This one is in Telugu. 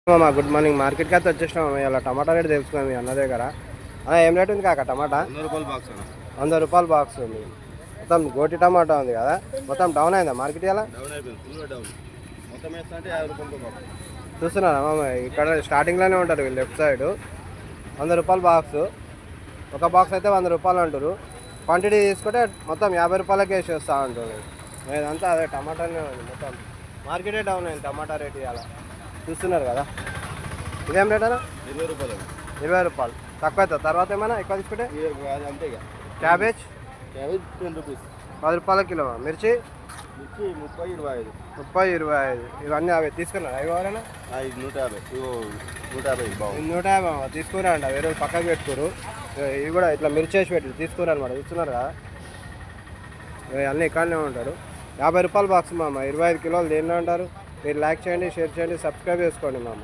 మా గుడ్ మార్నింగ్. మార్కెట్కి అయితే వచ్చేసినాం. ఇలా టమాటా రేట్ తెలుసుకున్నాం మీ అన్న దగ్గర. ఏం రేట్ ఉంది కాక టమాటా? 100 రూపాయలు బాక్స్ ఉంది. మొత్తం గోటి టమాటా ఉంది కదా, మొత్తం డౌన్ అయిందా మార్కెట్? ఇలా చూస్తున్నారా మామ, ఇక్కడ స్టార్టింగ్లోనే ఉంటారు వీళ్ళు లెఫ్ట్ సైడ్. 100 రూపాయలు బాక్స్. ఒక బాక్స్ అయితే 100 రూపాయలు అంటారు. క్వాంటిటీ తీసుకుంటే మొత్తం 50 రూపాయలకే వేసేస్తా అంటారు. ఇదంతా అదే టమాటానే ఉంది. మొత్తం మార్కెటే డౌన్ అయింది టమాటా రేట్ ఇలా చూస్తున్నారు కదా. ఇదేం రేట్ అన్న? 20 రూపాయలు. 20 రూపాయలు తక్కువ అవుతుంది. తర్వాత ఏమైనా ఎక్కువ తీసుకుంటే అంతే ఇక. Cabbage 10 rupees. 10 రూపాయల కిలో. మిర్చి 30, 25. 30, 25. ఇవన్నీ అవి తీసుకున్నారా? అవి కావాలన్నా 150. 150 బాగుంది. 150 తీసుకురా అండి. వేరే పక్కకు పెట్టుకోరు. ఇవి కూడా ఇట్లా మిర్చి వేసి పెట్టి తీసుకురా అనమాట. చూస్తున్నారు కదా, అన్నీ ఇక్కడనే ఉంటారు. 50 రూపాయలు బాక్స్ మామ. 25 కిలోలు దేన్ని అంటారు. మీరు లైక్ చేయండి, షేర్ చేయండి, సబ్స్క్రైబ్ చేసుకోండి మామ.